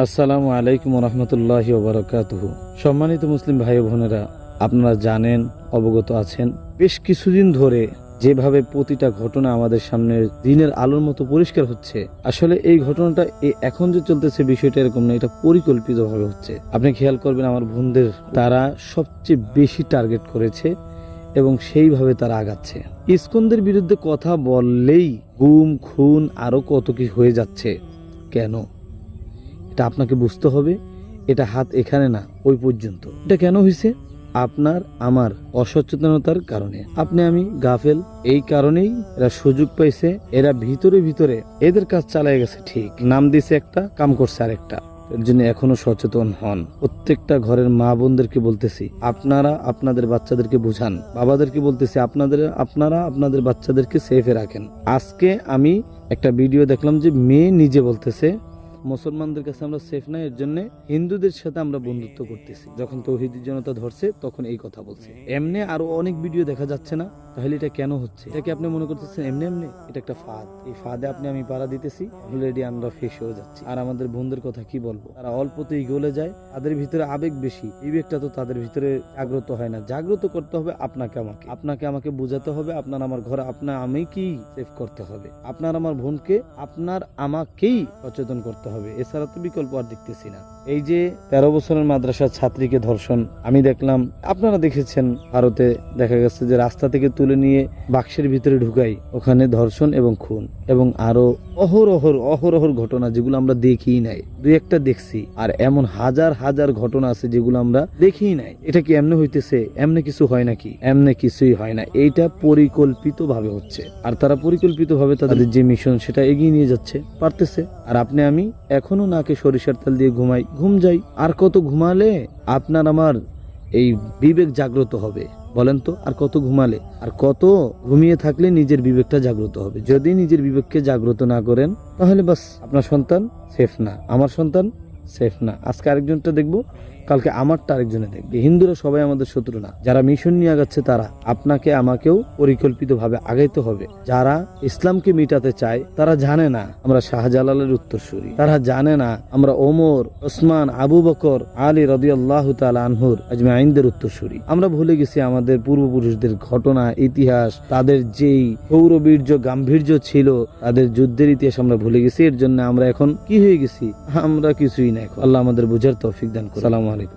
আসসালামু আলাইকুম রহমতুল্লাহি ওয়া বারাকাতুহু। সম্মানিত মুসলিম ভাই বোনেরা, আপনারা জানেন, অবগত আছেন, বেশ কিছুদিন ধরে যেভাবে প্রতিটা ঘটনা আমাদের সামনে দিনের আলোর মতো পরিষ্কার হচ্ছে, আসলে এই ঘটনাটা এখন যে চলতেছে বিষয়টা এরকম না, এটা পরিকল্পিতভাবে হচ্ছে। আপনি খেয়াল করবেন, আমার বোনদের তারা সবচেয়ে বেশি টার্গেট করেছে এবং সেইভাবে তারা আগাচ্ছে। ইস্কনদের বিরুদ্ধে কথা বললেই গুম খুন আরো কত কি হয়ে যাচ্ছে। কেন? এটা আপনাকে বুঝতে হবে। এটা হাত এখানে না, ওই পর্যন্ত। এটা কেন হয়েছে? আপনার আমার অসচেতনতার কারণে। আপনি আমি গাফেল, এই কারণেই এরা সুযোগ পাইছে। এরা ভিতরে ভিতরে এদের কাজ চালিয়ে গেছে, ঠিক নাম দিছে একটা, কাম করছে আরেকটা। এর জন্য এখনো সচেতন হন। প্রত্যেকটা ঘরের মা বোনদেরকে বলতেছি, আপনারা আপনাদের বাচ্চাদেরকে বুঝান। বাবাদেরকে বলতেছি, আপনারা আপনাদের বাচ্চাদেরকে সেফে রাখেন। আজকে আমি একটা ভিডিও দেখলাম যে মেয়ে নিজে বলতেছে, মুসলমানদের কাছে আমরা সেফ না, এর জন্য হিন্দুদের সাথে আমরা বন্ধুত্ব করতেছি। যখন তৌহিদি জনতা ধরছে তখন এই কথা বলছে। এমনি আরো অনেক ভিডিও দেখা যাচ্ছে না? তাহলে এটা কেন হচ্ছে? এটাকে আপনি মনে করতেছেন এমনি এমনি? এটা একটা ফাঁদ। এই ফাঁদে আমি পাড়া দিতেছি, অলরেডি আমরা ফেস হয়ে যাচ্ছি। আর আমাদের বোনদের কথা কি বলবো, তারা অল্পতেই গলে যায়। তাদের ভিতরে আবেগ বেশি, বিবেকটা তো তাদের ভিতরে জাগ্রত হয় না। জাগ্রত করতে হবে আপনাকে আমাকে বুঝাতে হবে। আপনার আমার ঘরে আমি কি সেফ করতে হবে, আপনার আমার বোনকে আপনার আমাকেই সচেতন করতে হবে। এছাড়া তো বিকল্প আর দেখতেছি না। এই যে 13 বছরের মাদ্রাসার ছাত্রীকে ধর্ষণ আমি দেখলাম, আপনারা দেখেছেন, ভারতে দেখা গেছে যে রাস্তা থেকে তুলে নিয়ে বাক্সের ভিতরে ঢুকাই, ওখানে ধর্ষণ এবং খুন এবং আরো অহরহর ঘটনা যেগুলো আমরা দেখিই নাই। দুই একটা দেখছি, আর এমন হাজার হাজার ঘটনা আছে যেগুলো আমরা দেখিই নাই। এটা কি এমনি হইতেছে? এমনি কিছু হয় নাকি? এমনি কিছুই হয় না। এইটা পরিকল্পিত ভাবে হচ্ছে, আর তারা পরিকল্পিত ভাবে তাদের যে মিশন সেটা এগিয়ে নিয়ে যাচ্ছে, পারতেছে। আর আপনি আমি এখনো নাকে সরিষার তেল দিয়ে ঘুম যাই। আর কত ঘুমালে আপনার আমার এই বিবেক জাগ্রত হবে বলেন তো? আর কত ঘুমালে, আর কত ঘুমিয়ে থাকলে নিজের বিবেকটা জাগ্রত হবে? যদি নিজের বিবেককে জাগ্রত না করেন, তাহলে বাস আপনার সন্তান সেফ না, আমার সন্তান সেফ না। আজকে আরেকজনটা দেখবো, কালকে আমারটা আরেকজনে দেখবে। হিন্দুরা সবাই আমাদের শত্রু না। যারা মিশন নিয়ে আগাচ্ছে তারা, আপনাকে আমাকেও পরিকল্পিত ভাবে আগাইতে হবে। যারা ইসলামকে মিটাতে চায় তারা জানে না আমরা শাহজালালের উত্তরসূরি, তারা জানে না আমরা ওমর, ওসমান, আবু বকর, আলী রাদিয়াল্লাহু তাআলা আনহুর আজমাইনদের উত্তরসূরি। আমরা ভুলে গেছি আমাদের পূর্বপুরুষদের ঘটনা, ইতিহাস, তাদের যেই গৌরবীর্য গাম্ভীর্য ছিল, তাদের যুদ্ধের ইতিহাস আমরা ভুলে গেছি। এর জন্য আমরা এখন কি হয়ে গেছি? আমরা কিছুই না। আল্লাহ আমাদের বুঝার তৌফিক দান করুন। আসসালামু আলাইকুম।